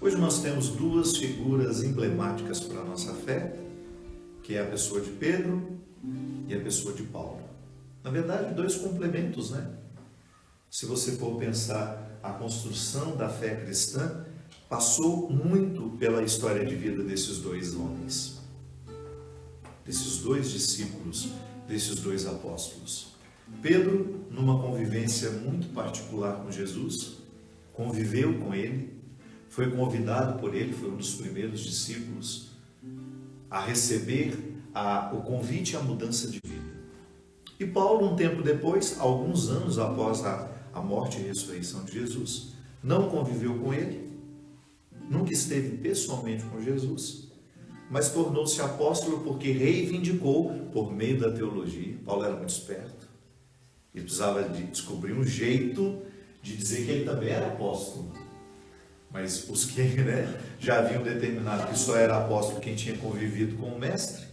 Hoje nós temos duas figuras emblemáticas para a nossa fé, que é a pessoa de Pedro e a pessoa de Paulo. Na verdade, dois complementos, né? Se você for pensar a construção da fé cristã, passou muito pela história de vida desses dois homens, desses dois discípulos, desses dois apóstolos. Pedro, numa convivência muito particular com Jesus, conviveu com ele, foi convidado por ele, foi um dos primeiros discípulos a receber o convite à mudança de vida. E Paulo, um tempo depois, alguns anos após a morte e ressurreição de Jesus, não conviveu com ele, nunca esteve pessoalmente com Jesus, mas tornou-se apóstolo porque reivindicou, por meio da teologia, Paulo era muito esperto, ele precisava de descobrir um jeito de dizer que ele também era apóstolo. Mas os que já haviam determinado que só era apóstolo quem tinha convivido com o mestre,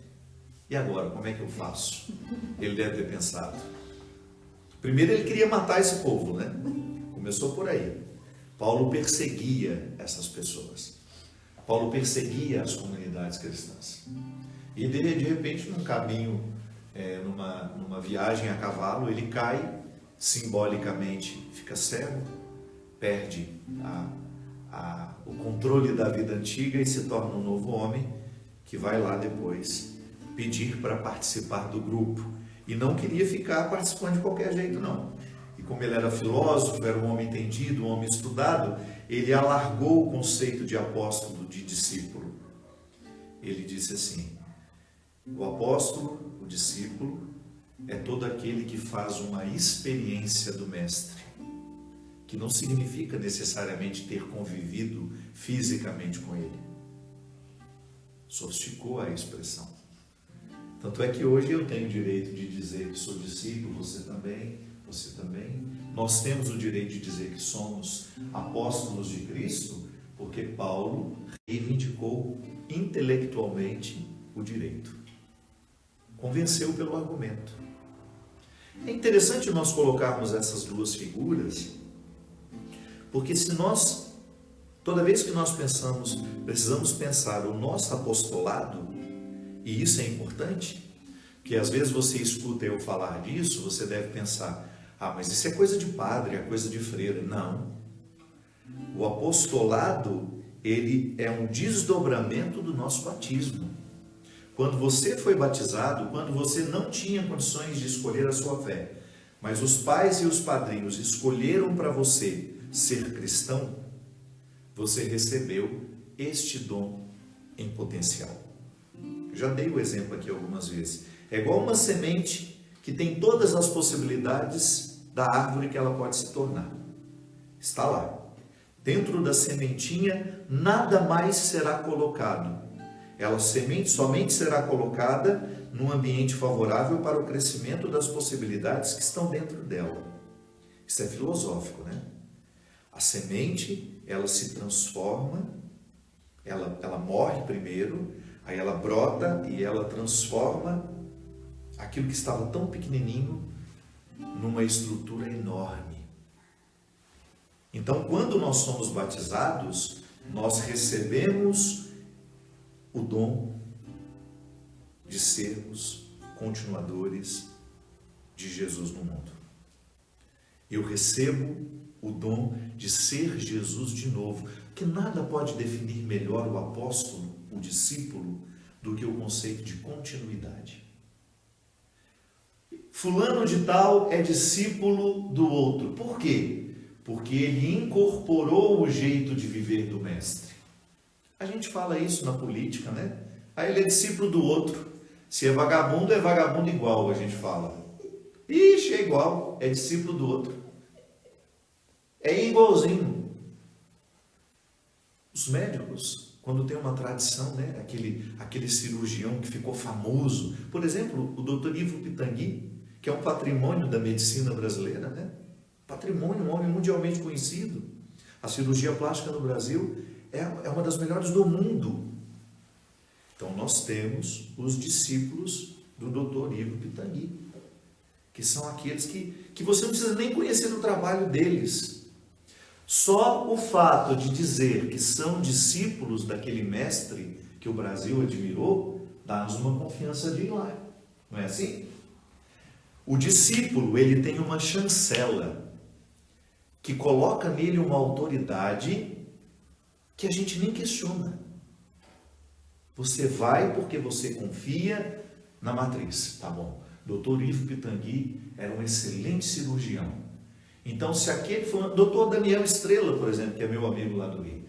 e agora, como é que eu faço? Ele deve ter pensado. Primeiro ele queria matar esse povo, né? Começou por aí. Paulo perseguia essas pessoas. Paulo perseguia as comunidades cristãs. E de repente, num caminho, numa viagem a cavalo, ele cai, simbolicamente fica cego, perde o controle da vida antiga e se torna um novo homem que vai lá depois pedir para participar do grupo. E não queria ficar participando de qualquer jeito, não. E como ele era filósofo, era um homem entendido, um homem estudado, ele alargou o conceito de apóstolo, de discípulo. Ele disse assim: o apóstolo, o discípulo, é todo aquele que faz uma experiência do mestre, que não significa necessariamente ter convivido fisicamente com ele. Sofisticou a expressão. Tanto é que hoje eu tenho o direito de dizer que sou discípulo, você também. Nós temos o direito de dizer que somos apóstolos de Cristo, porque Paulo reivindicou intelectualmente o direito. Convenceu pelo argumento. É interessante nós colocarmos essas duas figuras, porque toda vez que nós precisamos pensar o nosso apostolado, e isso é importante, porque às vezes você escuta eu falar disso, você deve pensar, mas isso é coisa de padre, é coisa de freira. Não. O apostolado, ele é um desdobramento do nosso batismo. Quando você foi batizado, quando você não tinha condições de escolher a sua fé, mas os pais e os padrinhos escolheram para você ser cristão, você recebeu este dom em potencial. Eu já dei o exemplo aqui algumas vezes. É igual uma semente que tem todas as possibilidades da árvore que ela pode se tornar. Está lá. Dentro da sementinha, nada mais será colocado. Ela somente será colocada num ambiente favorável para o crescimento das possibilidades que estão dentro dela. Isso é filosófico, né? A semente, ela se transforma, ela morre primeiro, aí ela brota e ela transforma aquilo que estava tão pequenininho numa estrutura enorme. Então, quando nós somos batizados, nós recebemos o dom de sermos continuadores de Jesus no mundo. Eu recebo o dom de ser Jesus de novo, que nada pode definir melhor o apóstolo, o discípulo, do que o conceito de continuidade. Fulano de tal é discípulo do outro. Por quê? Porque ele incorporou o jeito de viver do mestre. A gente fala isso na política, né? Aí ele é discípulo do outro. Se é vagabundo igual, a gente fala. Ixi, é igual, é discípulo do outro. É igualzinho. Os médicos, quando tem uma tradição, né? Aquele cirurgião que ficou famoso. Por exemplo, o Dr. Ivo Pitangui, que é um patrimônio da medicina brasileira, né? Patrimônio, um homem mundialmente conhecido. A cirurgia plástica no Brasil é uma das melhores do mundo. Então nós temos os discípulos do Dr. Ivo Pitangui, que são aqueles que você não precisa nem conhecer o trabalho deles. Só o fato de dizer que são discípulos daquele mestre que o Brasil admirou, dá-nos uma confiança de ir lá. Não é assim? O discípulo, ele tem uma chancela que coloca nele uma autoridade que a gente nem questiona. Você vai porque você confia na matriz, tá bom? Dr. Ivo Pitangui era um excelente cirurgião. Então, se aquele foi Dr. Daniel Estrela, por exemplo, que é meu amigo lá do Rio,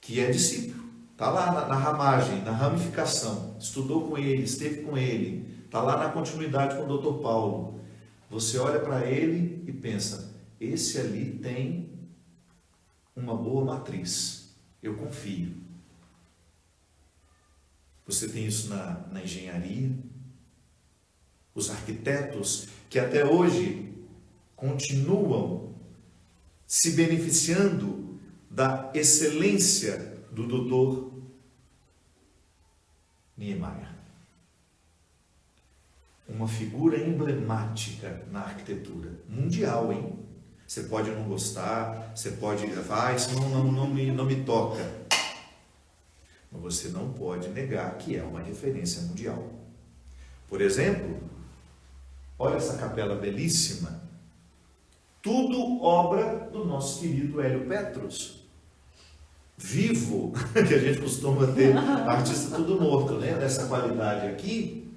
que é discípulo, está lá na ramagem, na ramificação, estudou com ele, esteve com ele, está lá na continuidade com o Dr. Paulo. Você olha para ele e pensa, esse ali tem uma boa matriz, eu confio. Você tem isso na engenharia, os arquitetos que até hoje continuam se beneficiando da excelência do doutor Niemeyer. Uma figura emblemática na arquitetura mundial, hein? Você pode não gostar, você pode, isso não me toca. Mas você não pode negar que é uma referência mundial. Por exemplo, olha essa capela belíssima. Tudo obra do nosso querido Hélio Petros. Vivo, que a gente costuma ter artista tudo morto, né? Nessa qualidade aqui.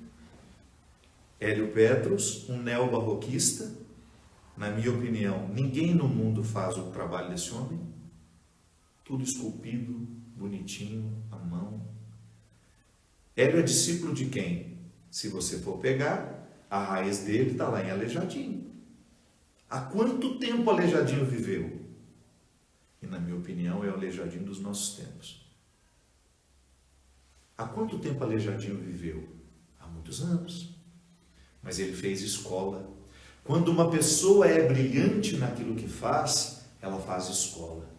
Hélio Petros, um neobarroquista. Na minha opinião, ninguém no mundo faz o trabalho desse homem. Tudo esculpido, bonitinho, à mão. Hélio é discípulo de quem? Se você for pegar, a raiz dele está lá em Aleijadinho. Há quanto tempo Aleijadinho viveu? E na minha opinião é o Aleijadinho dos nossos tempos. Há quanto tempo Aleijadinho viveu? Há muitos anos. Mas ele fez escola. Quando uma pessoa é brilhante naquilo que faz, ela faz escola.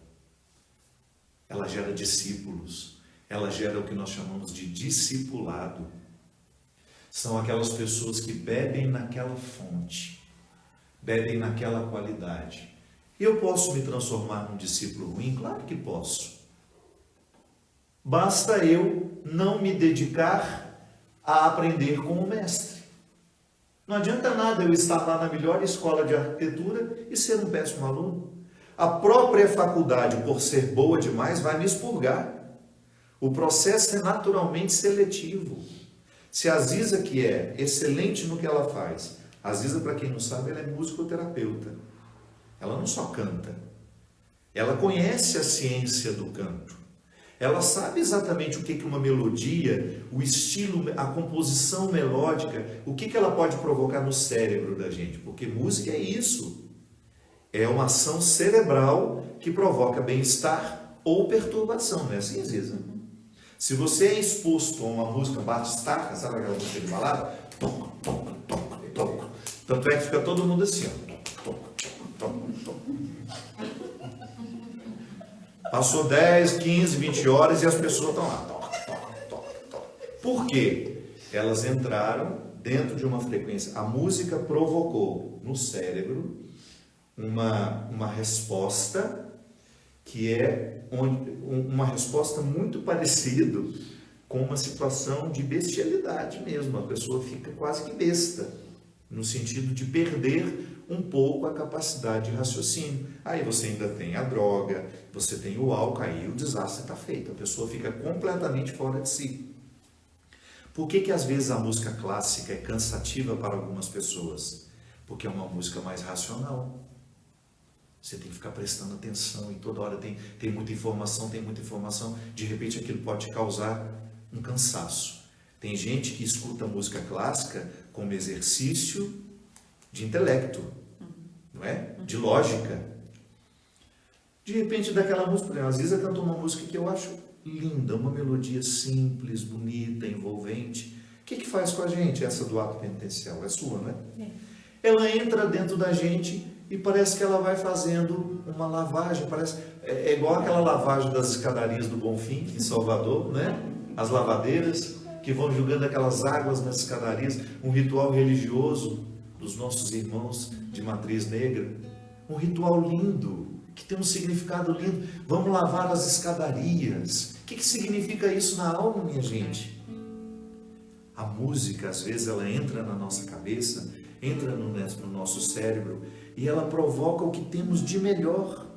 Ela gera discípulos. Ela gera o que nós chamamos de discipulado. São aquelas pessoas que bebem naquela fonte, bebem naquela qualidade. Eu posso me transformar num discípulo ruim? Claro que posso. Basta eu não me dedicar a aprender com o mestre. Não adianta nada eu estar lá na melhor escola de arquitetura e ser um péssimo aluno. A própria faculdade, por ser boa demais, vai me expurgar. O processo é naturalmente seletivo. Se a Ziza, que é excelente no que ela faz, a Ziza, para quem não sabe, ela é musicoterapeuta. Ela não só canta, ela conhece a ciência do canto. Ela sabe exatamente o que uma melodia, o estilo, a composição melódica, o que ela pode provocar no cérebro da gente. Porque música é isso. É uma ação cerebral que provoca bem-estar ou perturbação, não é assim, Ziza? Se você é exposto a uma música batistaca, sabe aquela música de balada? Toca, toca, toca, toca. Tanto é que fica todo mundo assim, ó. Passou 10, 15, 20 horas e as pessoas estão lá. Por quê? Elas entraram dentro de uma frequência. A música provocou no cérebro uma resposta que é uma resposta muito parecida com uma situação de bestialidade mesmo. A pessoa fica quase que besta, no sentido de perder um pouco a capacidade de raciocínio. Aí você ainda tem a droga, você tem o álcool, aí o desastre está feito. A pessoa fica completamente fora de si. Por que às vezes a música clássica é cansativa para algumas pessoas? Porque é uma música mais racional. Você tem que ficar prestando atenção e toda hora tem muita informação, de repente aquilo pode te causar um cansaço. Tem gente que escuta música clássica como exercício de intelecto, não é? De lógica. De repente daquela música, às vezes cantou uma música que eu acho linda, uma melodia simples, bonita, envolvente. O que faz com a gente essa do ato penitencial? É sua, não é? Ela entra dentro da gente e parece que ela vai fazendo uma lavagem, é igual aquela lavagem das escadarias do Bonfim, em Salvador, né? As lavadeiras que vão jogando aquelas águas nas escadarias, um ritual religioso dos nossos irmãos de matriz negra, um ritual lindo, que tem um significado lindo. Vamos lavar as escadarias. O que significa isso na alma, minha gente? A música, às vezes, ela entra na nossa cabeça, entra no nosso cérebro e ela provoca o que temos de melhor.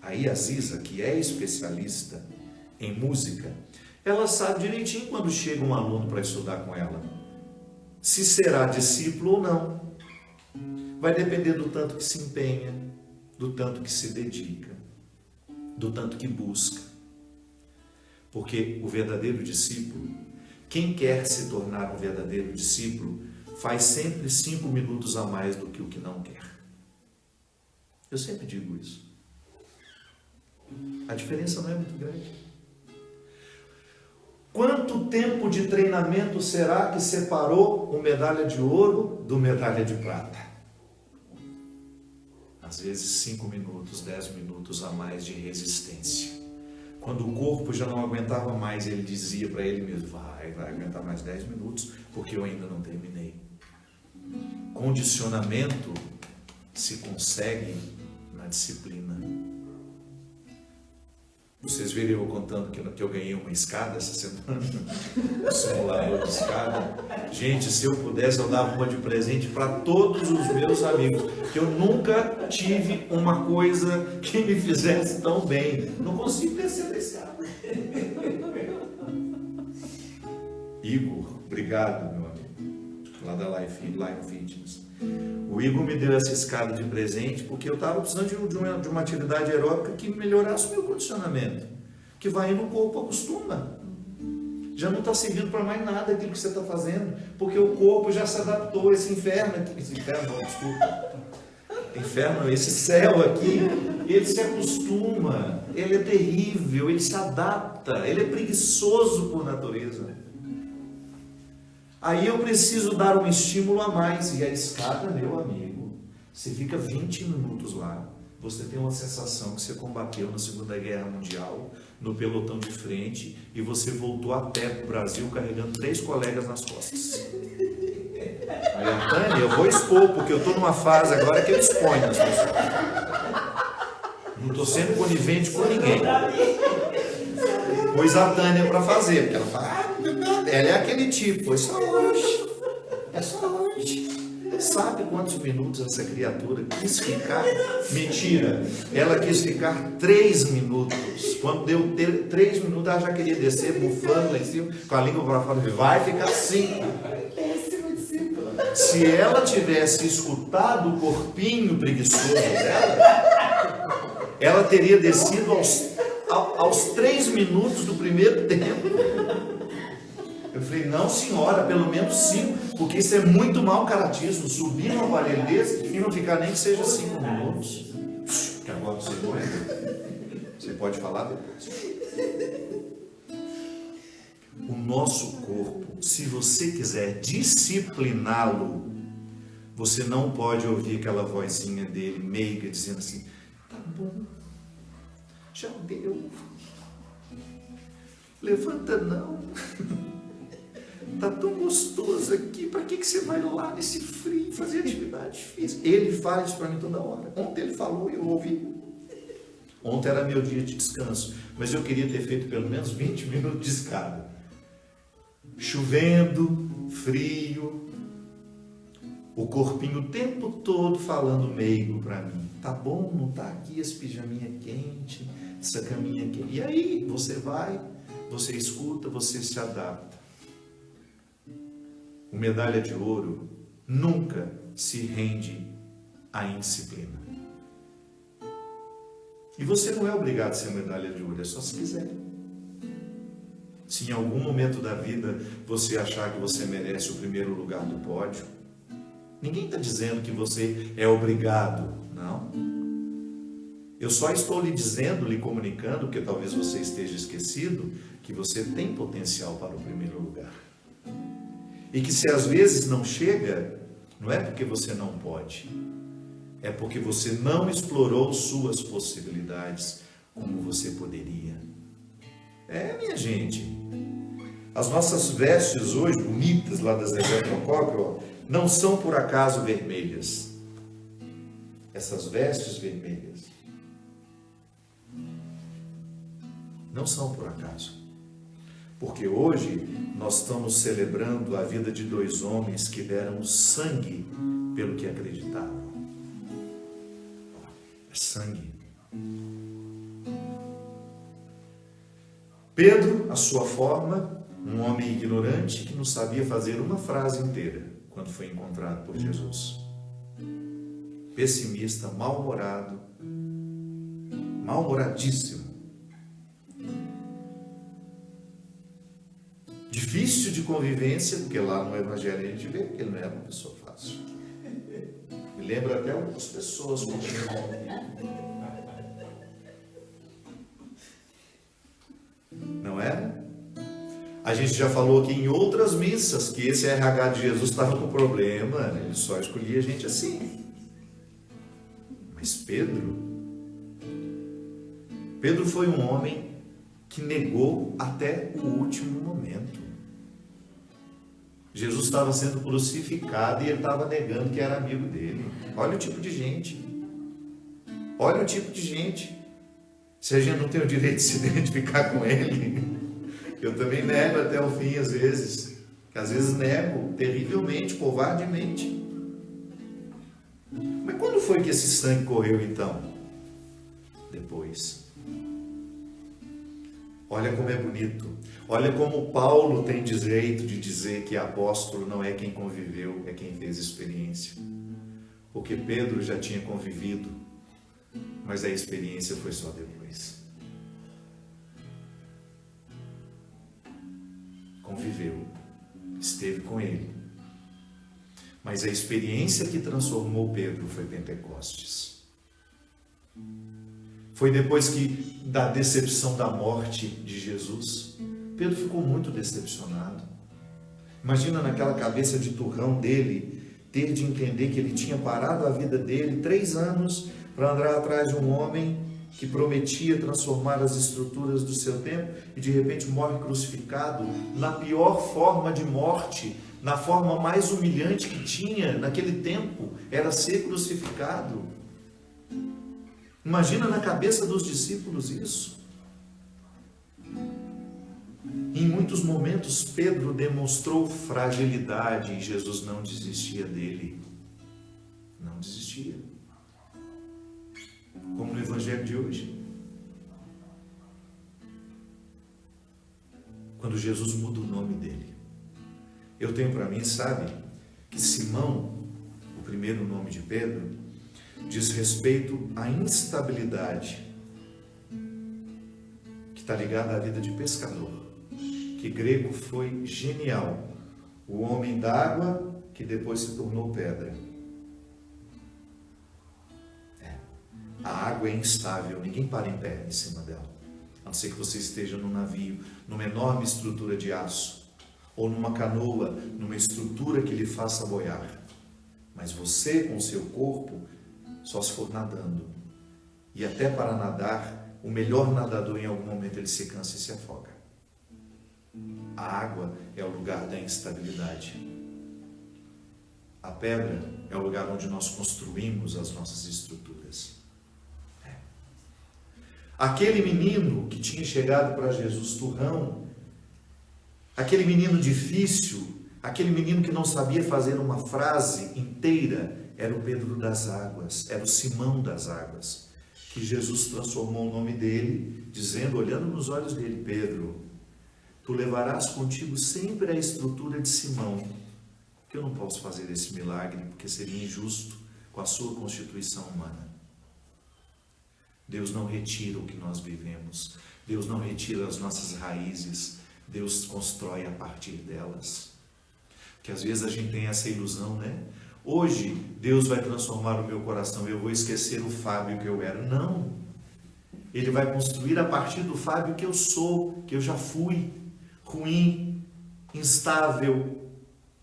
Aí a Ziza, que é especialista em música, ela sabe direitinho quando chega um aluno para estudar com ela, se será discípulo ou não. Vai depender do tanto que se empenha, do tanto que se dedica, do tanto que busca. Porque o verdadeiro discípulo, quem quer se tornar um verdadeiro discípulo, faz sempre 5 minutos a mais do que o que não quer. Eu sempre digo isso. A diferença não é muito grande. Quanto tempo de treinamento será que separou o medalha de ouro do medalha de prata? Às vezes 5 minutos, 10 minutos a mais de resistência. Quando o corpo já não aguentava mais, ele dizia para ele mesmo, vai aguentar mais 10 minutos, porque eu ainda não terminei. Condicionamento se consegue na disciplina. Vocês viram eu contando que eu ganhei uma escada essa semana? Um simulador de escada. Gente, se eu pudesse, eu dava uma de presente para todos os meus amigos. Que eu nunca tive uma coisa que me fizesse tão bem. Não consigo descer da escada. Igor, obrigado, meu amigo. Lá da Life Fitness. O Igor me deu essa escada de presente porque eu estava precisando de uma atividade aeróbica que melhorasse o meu condicionamento. Que vai no corpo, acostuma. Já não está servindo para mais nada aquilo que você está fazendo, porque o corpo já se adaptou. Esse inferno, esse céu aqui, ele se acostuma, ele é terrível, ele se adapta, ele é preguiçoso por natureza. Aí eu preciso dar um estímulo a mais. E a escada, meu amigo, você fica 20 minutos lá, você tem uma sensação que você combateu na Segunda Guerra Mundial, no pelotão de frente, e você voltou a pé para o Brasil carregando 3 colegas nas costas. Aí a Tânia, eu vou expor, porque eu estou numa fase agora que eu exponho as pessoas. Não estou sendo conivente com ninguém. Pôs a Tânia para fazer, porque ela fala, ela é aquele tipo, é só hoje. Sabe quantos minutos essa criatura quis ficar? Mentira, ela quis ficar 3 minutos. Quando deu 3 minutos, ela já queria descer, bufando lá em cima, com a língua para fora, vai ficar 5. Se ela tivesse escutado o corpinho preguiçoso dela, ela teria descido aos 3 minutos do primeiro tempo. Eu falei, não senhora, pelo menos 5, porque isso é muito mau caratismo, subir num aparelho desse e não ficar nem que seja 5 minutos. Que agora você não é. Você pode falar depois. O nosso corpo, se você quiser discipliná-lo, você não pode ouvir aquela vozinha dele meiga dizendo assim, tá bom, já deu, levanta não. Tá tão gostoso aqui, para que você vai lá nesse frio fazer atividade física? Ele fala isso para mim toda hora. Ontem ele falou e eu ouvi. Ontem era meu dia de descanso, mas eu queria ter feito pelo menos 20 minutos de escada. Chovendo, frio, o corpinho o tempo todo falando meigo para mim. Tá bom, não tá aqui esse pijaminha quente, essa caminha quente. E aí, você vai, você escuta, você se adapta. O medalha de ouro nunca se rende à indisciplina. E você não é obrigado a ser medalha de ouro, é só se quiser. Se em algum momento da vida você achar que você merece o primeiro lugar do pódio, ninguém está dizendo que você é obrigado, não. Eu só estou lhe dizendo, lhe comunicando, porque talvez você esteja esquecido, que você tem potencial para o primeiro lugar. E que se às vezes não chega, não é porque você não pode, é porque você não explorou suas possibilidades como você poderia. Minha gente, as nossas vestes hoje, bonitas lá da Zezé Procópio, não são por acaso vermelhas. essas vestes vermelhas, não são por acaso. Porque hoje nós estamos celebrando a vida de dois homens que deram sangue pelo que acreditavam. É sangue. Pedro, a sua forma, um homem ignorante que não sabia fazer uma frase inteira quando foi encontrado por Jesus. Pessimista, mal-humorado, mal-humoradíssimo. Difícil de convivência, porque lá no Evangelho a gente vê que ele não era uma pessoa fácil. Me lembra até algumas pessoas com quem eu convivi. Não é? A gente já falou aqui em outras missas que esse RH de Jesus estava com problema, né? Ele só escolhia gente assim. Mas Pedro foi um homem que negou até o último momento. Jesus estava sendo crucificado e ele estava negando que era amigo dele. Olha o tipo de gente. Olha o tipo de gente. Se a gente não tem o direito de se identificar com ele, eu também nego até o fim às vezes. Às vezes nego terrivelmente, covardemente. Mas quando foi que esse sangue correu então? Depois. Olha como é bonito. Olha como Paulo tem direito de dizer que apóstolo não é quem conviveu, é quem fez experiência. Porque Pedro já tinha convivido, mas a experiência foi só depois. Conviveu, esteve com ele. Mas a experiência que transformou Pedro foi Pentecostes. Foi depois da decepção da morte de Jesus. Pedro ficou muito decepcionado. Imagina naquela cabeça de turrão dele, ter de entender que ele tinha parado a vida dele 3 anos para andar atrás de um homem que prometia transformar as estruturas do seu tempo e de repente morre crucificado na pior forma de morte, na forma mais humilhante que tinha naquele tempo, era ser crucificado. Imagina na cabeça dos discípulos isso. Em muitos momentos Pedro demonstrou fragilidade e Jesus não desistia dele. Não desistia. Como no Evangelho de hoje. Quando Jesus muda o nome dele. Eu tenho para mim, sabe, que Simão, o primeiro nome de Pedro, diz respeito à instabilidade que está ligada à vida de pescador, que grego foi genial, o homem d'água que depois se tornou pedra. A água é instável, ninguém para em pé em cima dela, a não ser que você esteja num navio, numa enorme estrutura de aço, ou numa canoa, numa estrutura que lhe faça boiar. Mas você, com o seu corpo, só se for nadando. E até para nadar, o melhor nadador em algum momento ele se cansa e se afoga. A água é o lugar da instabilidade. A pedra é o lugar onde nós construímos as nossas estruturas. Aquele menino que tinha chegado para Jesus turrão, aquele menino difícil, aquele menino que não sabia fazer uma frase inteira, era o Pedro das águas, era o Simão das águas, que Jesus transformou o nome dele, dizendo, olhando nos olhos dele, Pedro, tu levarás contigo sempre a estrutura de Simão, que eu não posso fazer esse milagre, porque seria injusto com a sua constituição humana. Deus não retira o que nós vivemos, Deus não retira as nossas raízes, Deus constrói a partir delas. Porque às vezes a gente tem essa ilusão, né? Hoje Deus vai transformar o meu coração, eu vou esquecer o Fábio que eu era. Não, Ele vai construir a partir do Fábio que eu sou, que eu já fui, ruim, instável,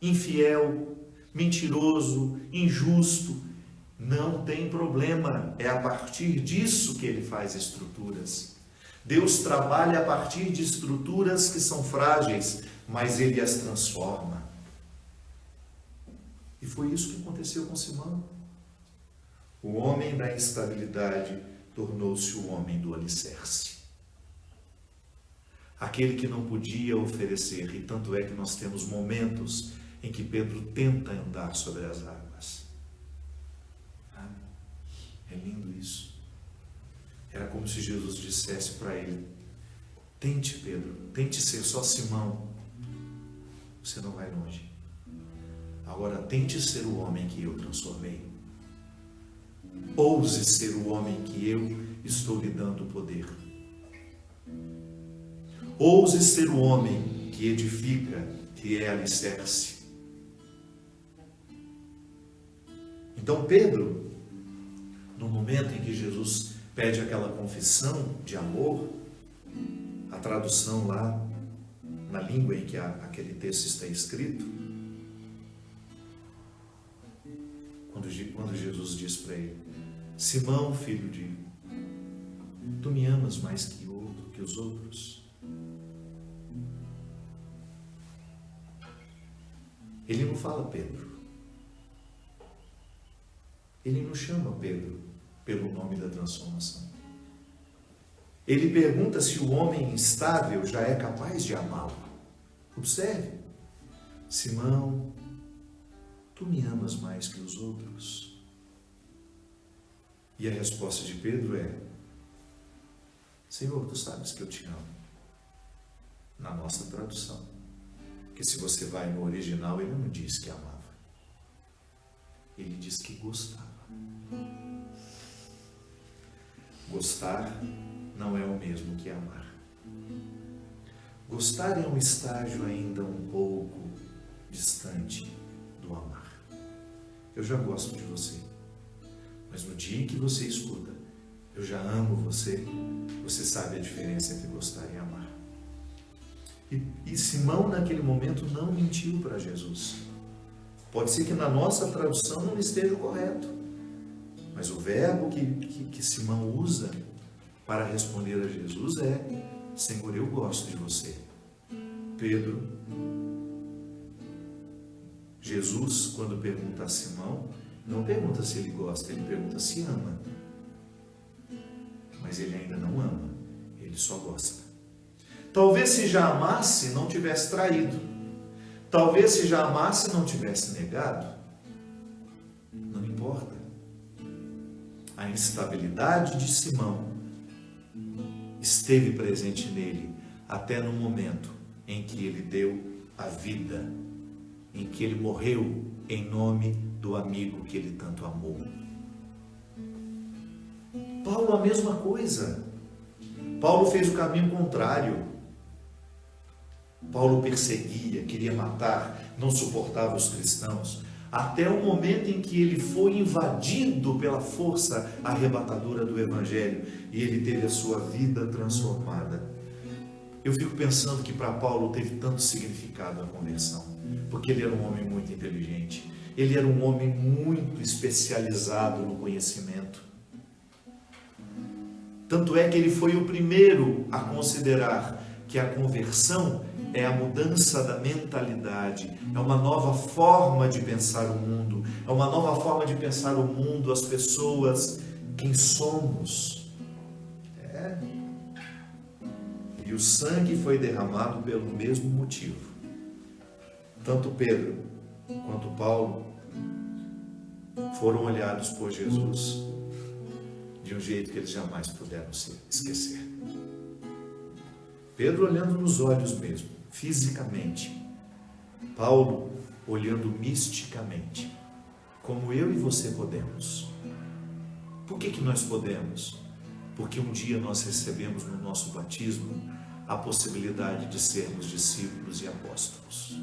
infiel, mentiroso, injusto. Não tem problema, é a partir disso que Ele faz estruturas. Deus trabalha a partir de estruturas que são frágeis, mas Ele as transforma. E foi isso que aconteceu com Simão. O homem da instabilidade tornou-se o homem do alicerce. Aquele que não podia oferecer, e tanto é que nós temos momentos em que Pedro tenta andar sobre as águas. É lindo isso. Era como se Jesus dissesse para ele: tente, Pedro, tente ser só Simão, você não vai longe. Agora tente ser o homem que eu transformei. Ouse ser o homem que eu estou lhe dando poder. Ouse ser o homem que edifica, que é alicerce. Então Pedro, no momento em que Jesus pede aquela confissão de amor, a tradução lá na língua em que aquele texto está escrito, quando Jesus diz para ele: Simão, filho de, tu me amas mais que os outros? Ele não fala Pedro. Ele não chama Pedro pelo nome da transformação. Ele pergunta se o homem instável já é capaz de amá-lo. Observe: Simão, tu me amas mais que os outros? E a resposta de Pedro é: Senhor, tu sabes que eu te amo. Na nossa tradução. Porque se você vai no original, ele não diz que amava. Ele diz que gostava. Gostar não é o mesmo que amar. Gostar é um estágio ainda um pouco distante do amar. Eu já gosto de você, mas no dia que você escuta, eu já amo você, você sabe a diferença entre gostar e amar. E Simão, naquele momento, não mentiu para Jesus. Pode ser que na nossa tradução não esteja correto, mas o verbo que Simão usa para responder a Jesus é: Senhor, eu gosto de você. Pedro, Jesus, quando pergunta a Simão, não pergunta se ele gosta, ele pergunta se ama. Mas ele ainda não ama, ele só gosta. Talvez se já amasse, não tivesse traído. Talvez se já amasse, não tivesse negado. Não importa. A instabilidade de Simão esteve presente nele até no momento em que ele deu a vida, em que ele morreu em nome do amigo que ele tanto amou. Paulo, a mesma coisa. Paulo fez o caminho contrário. Paulo perseguia, queria matar, não suportava os cristãos, até o momento em que ele foi invadido pela força arrebatadora do Evangelho e ele teve a sua vida transformada. Eu fico pensando que para Paulo teve tanto significado a conversão, porque ele era um homem muito inteligente, ele era um homem muito especializado no conhecimento. Tanto é que ele foi o primeiro a considerar que a conversão é a mudança da mentalidade, é uma nova forma de pensar o mundo, é uma nova forma de pensar o mundo, as pessoas, quem somos. E o sangue foi derramado pelo mesmo motivo. Tanto Pedro quanto Paulo foram olhados por Jesus de um jeito que eles jamais puderam se esquecer. Pedro olhando nos olhos mesmo, fisicamente. Paulo olhando misticamente, como eu e você podemos. Por que nós podemos? Porque um dia nós recebemos no nosso batismo a possibilidade de sermos discípulos e apóstolos.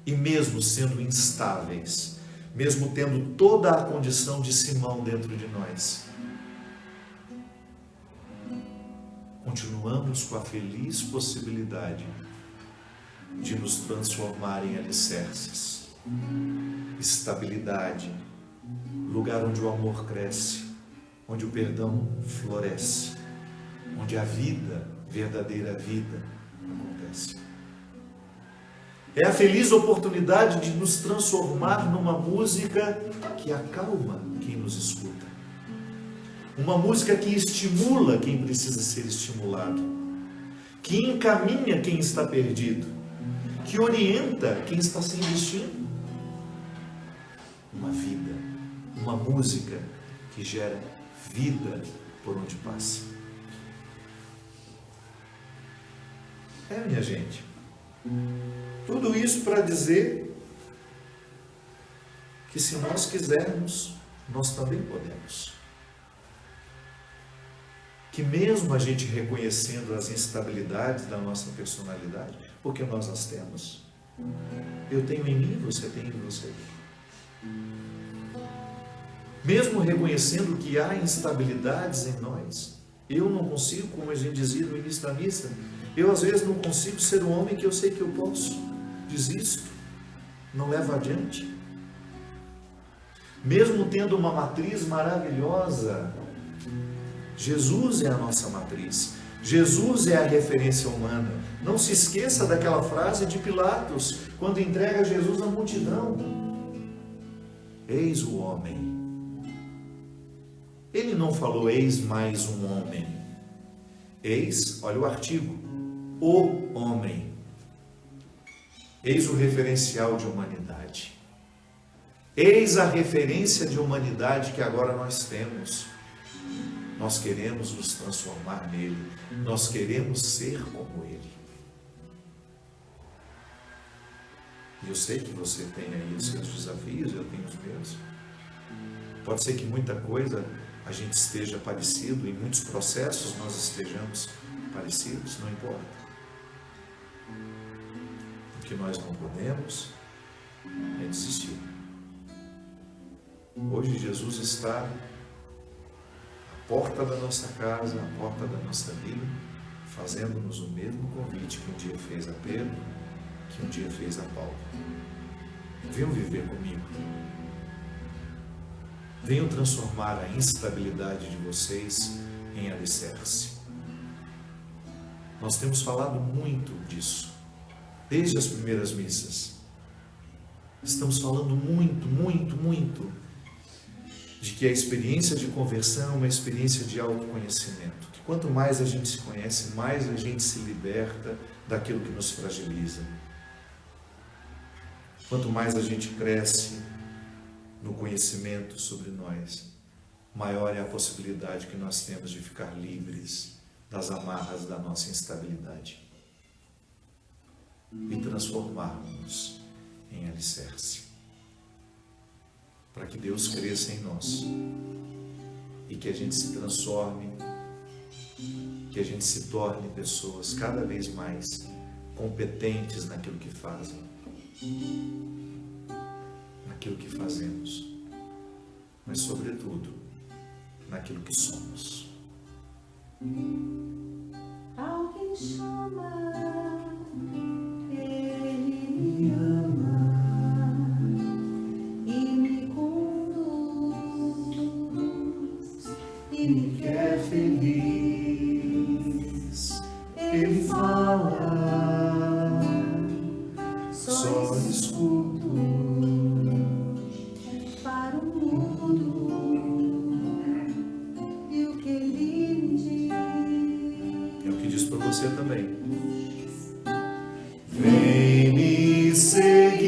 E mesmo sendo instáveis, mesmo tendo toda a condição de Simão dentro de nós, continuamos com a feliz possibilidade de nos transformar em alicerces, estabilidade, lugar onde o amor cresce, onde o perdão floresce, onde a vida, verdadeira vida, acontece. É a feliz oportunidade de nos transformar numa música que acalma quem nos escuta. Uma música que estimula quem precisa ser estimulado, que encaminha quem está perdido, que orienta quem está sem destino. Uma vida, uma música que gera vida por onde passa. Minha gente, tudo isso para dizer que se nós quisermos, nós também podemos. Que mesmo a gente reconhecendo as instabilidades da nossa personalidade, porque nós as temos, eu tenho em mim, você tem em você. Mesmo reconhecendo que há instabilidades em nós, eu não consigo, como a gente dizia no início da missa, eu às vezes não consigo ser o homem que eu sei que eu posso. Desisto, não levo adiante. Mesmo tendo uma matriz maravilhosa, Jesus é a nossa matriz. Jesus é a referência humana. Não se esqueça daquela frase de Pilatos, quando entrega Jesus à multidão. Eis o homem. Ele não falou eis mais um homem. Eis, olha o artigo, o homem. Eis o referencial de humanidade. Eis a referência de humanidade que agora nós temos. Nós queremos nos transformar nele. Nós queremos ser como ele. E eu sei que você tem aí os seus desafios, eu tenho os meus. Pode ser que muita coisa a gente esteja parecido, em muitos processos nós estejamos parecidos, não importa. O que nós não podemos é desistir. Hoje Jesus está à porta da nossa casa, à porta da nossa vida, fazendo-nos o mesmo convite que um dia fez a Pedro, que um dia fez a Paulo. Venham viver comigo. Venham transformar a instabilidade de vocês em alicerce. Nós temos falado muito disso, desde as primeiras missas. Estamos falando muito de que a experiência de conversão é uma experiência de autoconhecimento. Que quanto mais a gente se conhece, mais a gente se liberta daquilo que nos fragiliza. Quanto mais a gente cresce no conhecimento sobre nós, maior é a possibilidade que nós temos de ficar livres das amarras da nossa instabilidade e transformarmos em alicerce, para que Deus cresça em nós e que a gente se transforme, que a gente se torne pessoas cada vez mais competentes naquilo que fazem, naquilo que fazemos, mas sobretudo naquilo que somos. Alguém chama, Ele me ama e me conduz e me quer feliz. Ele fala, só escuto para o mundo e o que Ele me diz. É o que diz para você também. Vem me seguir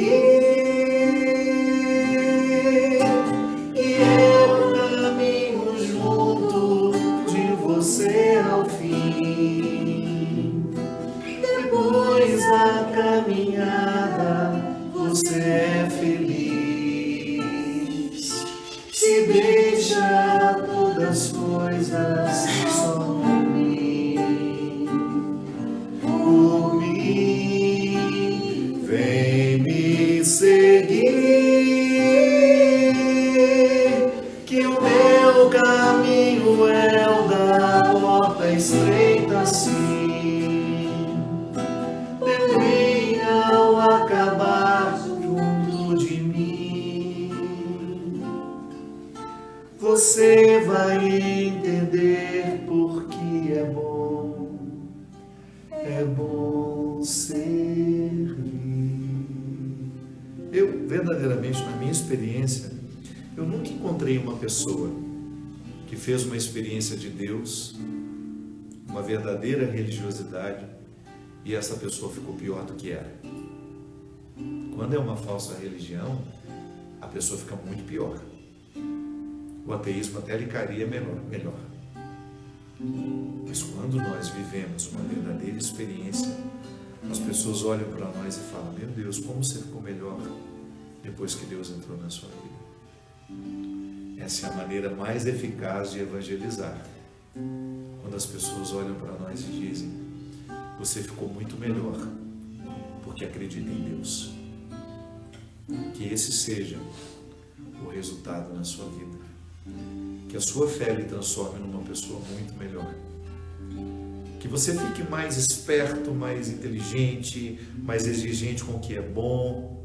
e eu caminho junto de você ao fim. Depois da caminhada você é feliz. Se deixa todas as coisas só por mim. Por mim, vem me seguir, que o meu caminho é o da porta estreita, sim. Termina ao acabar junto de mim. Você vai entender porque é bom servir. pessoa que fez uma experiência de Deus, uma verdadeira religiosidade, e essa pessoa ficou pior do que era. Quando é uma falsa religião, a pessoa fica muito pior. O ateísmo até lhe caria melhor. Mas quando nós vivemos uma verdadeira experiência, as pessoas olham para nós e falam: meu Deus, como você ficou melhor depois que Deus entrou na sua vida. Essa é a maneira mais eficaz de evangelizar. Quando as pessoas olham para nós e dizem: você ficou muito melhor porque acredita em Deus. Que esse seja o resultado na sua vida. Que a sua fé lhe transforme numa pessoa muito melhor. Que você fique mais esperto, mais inteligente, mais exigente com o que é bom.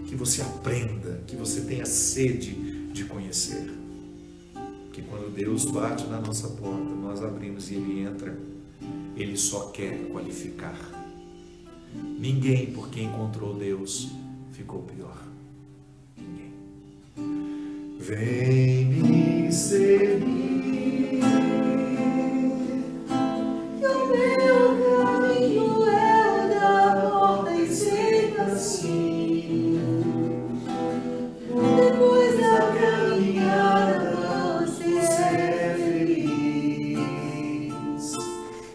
Que você aprenda, que você tenha sede de conhecer. Que quando Deus bate na nossa porta, nós abrimos e Ele entra, Ele só quer qualificar. Ninguém, por quem encontrou Deus, ficou pior. Ninguém. Vem me seguir, que o meu caminho é o da porta estreita assim. Depois da caminhada você é feliz.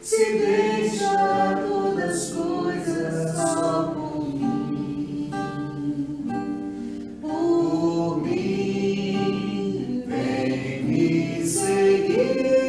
Se deixa todas as coisas só por mim. Por mim, vem me seguir.